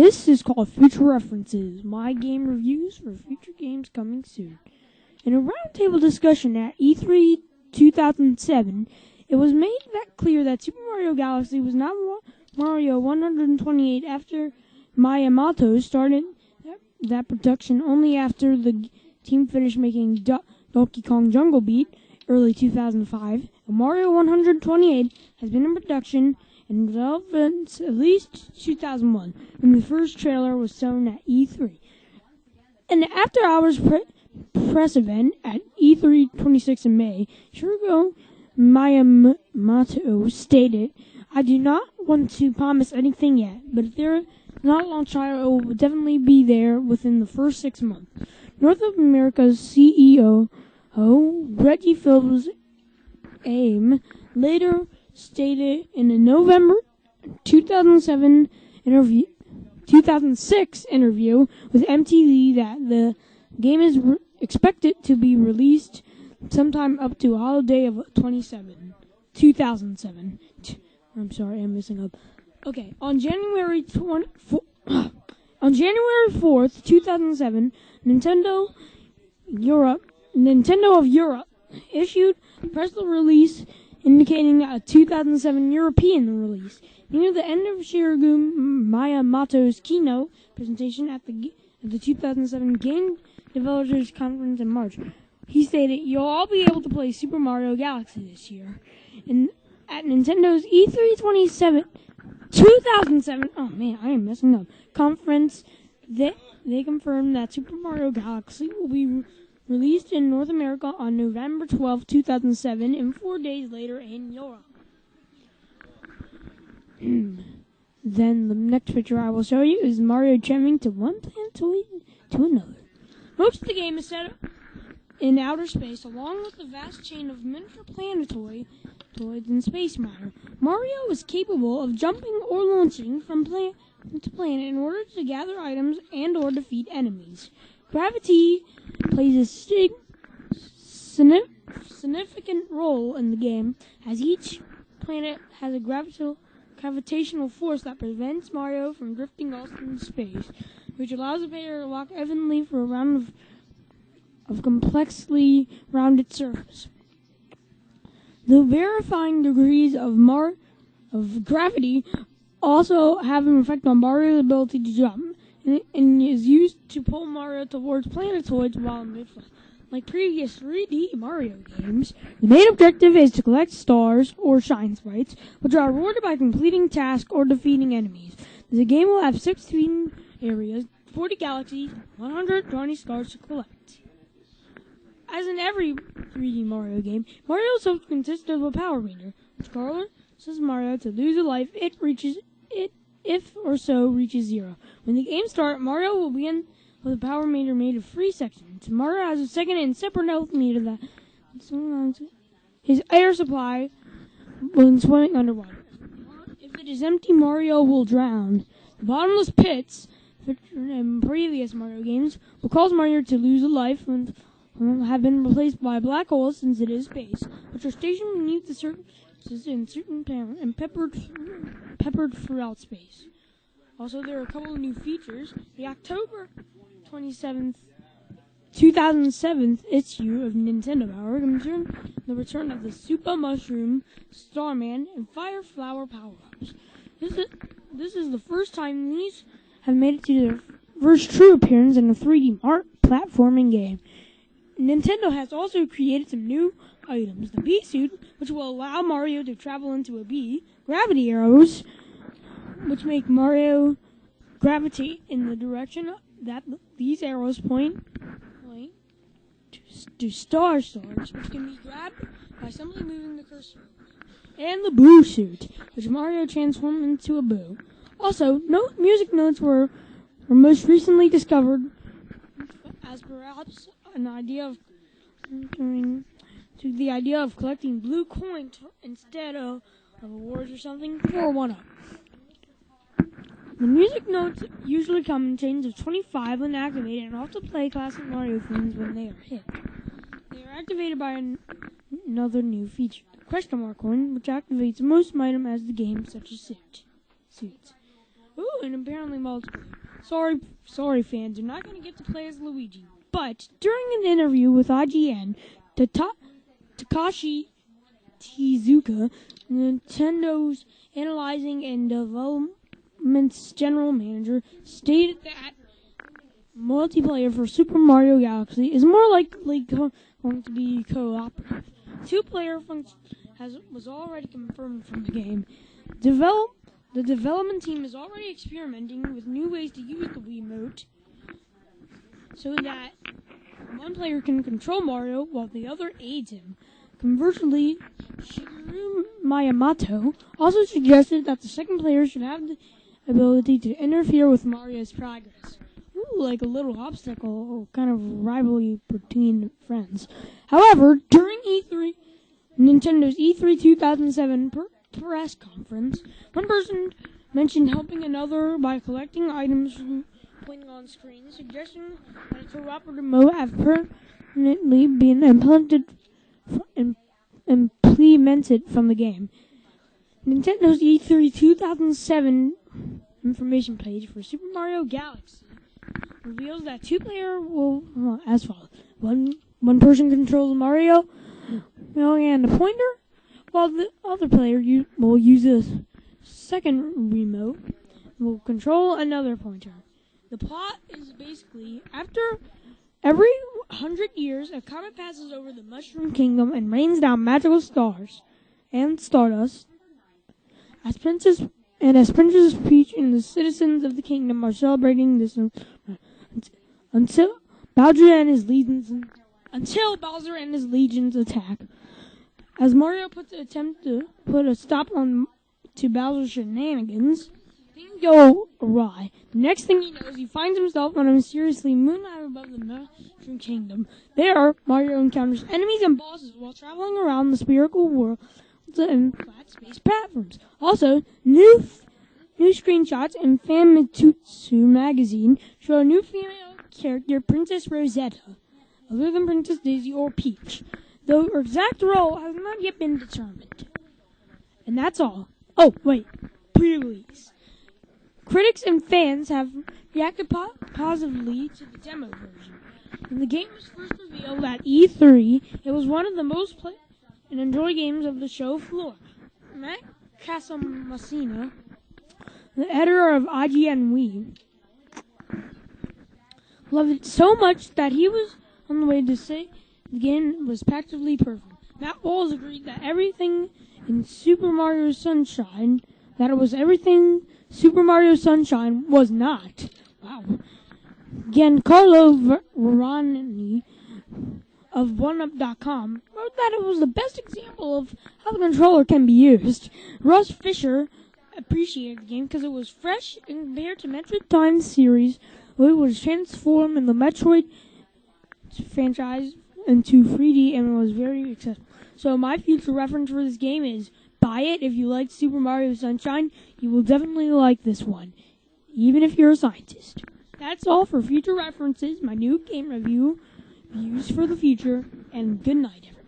This is called Future References, my game reviews for future games coming soon. In a roundtable discussion at E3 2007, it was made clear that Super Mario Galaxy was not Mario 128 after Miyamoto started that production only after the team finished making Donkey Kong Jungle Beat early 2005. And Mario 128 has been in production and development at least 2001, when the first trailer was shown at E3. In the after-hours press event at E3 26 in May, Shigeru Miyamoto stated, "I do not want to promise anything yet, but if there is not a launch title, it will definitely be there within the first 6 months." North America's CEO, Reggie Fils-Aime, later stated in a November 2006 interview with MTV that the game is expected to be released sometime up to holiday of 2007. I'm sorry, I'm messing up. Okay, on January 4th, 2007, Nintendo of Europe issued a press release indicating a 2007 European release. Near the end of Shigeru Miyamoto's keynote presentation at the 2007 Game Developers Conference in March, he stated, "You'll all be able to play Super Mario Galaxy this year." And at Nintendo's E3 2007, oh man, I am messing up, conference, they confirmed that Super Mario Galaxy will be released in North America on November 12, 2007, and 4 days later in Europe. Then the next picture I will show you is Mario jumping to one planetoid to another. Most of the game is set in outer space, along with a vast chain of miniature planetoids in Space Mario. Mario is capable of jumping or launching from planet to planet in order to gather items and or defeat enemies. Gravity plays a significant role in the game, as each planet has a gravitational force that prevents Mario from drifting off into space, which allows the player to walk evenly for a round of complexly rounded surface. The verifying degrees of gravity also have an effect on Mario's ability to jump, and is used to pull Mario towards planetoids while in mid-flight. Like previous 3D Mario games, the main objective is to collect stars or shine sprites, which are rewarded by completing tasks or defeating enemies. The game will have 16 areas, 40 galaxies, 120 stars to collect. As in every 3D Mario game, Mario's hopes consist of a power meter, which causes Mario to lose a life if or so reaches 0. When the game starts, Mario will begin with a power meter made of 3 sections. Mario has a second and separate health meter that his air supply when swimming underwater. If it is empty, Mario will drown. The bottomless pits, featured in previous Mario games, will cause Mario to lose a life and have been replaced by black holes since it is space, which are stationed beneath the surface in certain planets and peppered throughout space. Also, there are a couple of new features. The October 27th, 2007 issue of Nintendo Power concerned the return of the Super Mushroom, Starman, and Fire Flower power-ups. This is the first time these have made it to their first true appearance in a 3D platforming game. Nintendo has also created some new items. The Bee Suit, which will allow Mario to travel into a bee. Gravity arrows, which make Mario gravitate in the direction that these arrows point to stars, which can be grabbed by simply moving the cursor. And the Boo Suit, which Mario transforms into a boo. Also, music notes were most recently discovered as perhaps an idea of collecting blue coins instead of awards or something for a 1-up. The music notes usually come in chains of 25 when activated and also play classic Mario themes when they are hit. They are activated by another new feature, the question mark coin, which activates most item as the game, such as suits. Ooh, and apparently multiplayer. Sorry fans, you're not going to get to play as Luigi. But during an interview with IGN, Takashi Tezuka, Nintendo's analyzing and development's general manager, stated that multiplayer for Super Mario Galaxy is more likely going to be cooperative. Two-player function was already confirmed from the game. The development team is already experimenting with new ways to use the Wiimote so that one player can control Mario while the other aids him. Conversely, Shigeru Miyamoto also suggested that the second player should have the ability to interfere with Mario's progress. Ooh, like a little obstacle, kind of rivalry between friends. However, during Nintendo's E3 2007 press conference, one person mentioned helping another by collecting items from pointing on screen, suggesting that a cooperative mode have permanently been implemented from the game. Nintendo's E3 2007 information page for Super Mario Galaxy reveals that two-player will as follows. One person controls Mario and a pointer, while the other player will use a second remote and will control another pointer. The plot is basically, after every 100 years, a comet passes over the Mushroom Kingdom and rains down magical stars and stardust. As Princess Peach and the citizens of the kingdom are celebrating this until Bowser and his legions attack. As Mario attempt to put a stop to Bowser's shenanigans, things go awry. The next thing he knows, he finds himself on a mysteriously moonlight above the Mushroom Kingdom. There, Mario encounters enemies and bosses while traveling around the spherical world and flat space platforms. Also, new screenshots in Famitsu magazine show a new female character, Princess Rosetta, other than Princess Daisy or Peach, though her exact role has not yet been determined. And that's all. Oh, wait. Pre-release. Critics and fans have reacted positively to the demo version. When the game was first revealed at E3, it was one of the most played and enjoyed games of the show floor. Matt Casamassina, the editor of IGN Wii, loved it so much that he was on the way to say the game was practically perfect. Matt Walls agreed that everything in Super Mario Sunshine, Super Mario Sunshine was not. Wow. Giancarlo Verani of OneUp.com wrote that it was the best example of how the controller can be used. Russ Fisher appreciated the game because it was fresh and compared to Metroid Prime series, where it was transformed in the Metroid franchise into 3D and was very accessible. So my future reference for this game is buy it if you like Super Mario Sunshine. You will definitely like this one, even if you're a scientist. That's all for future references, my new game review, views for the future, and good night, everyone.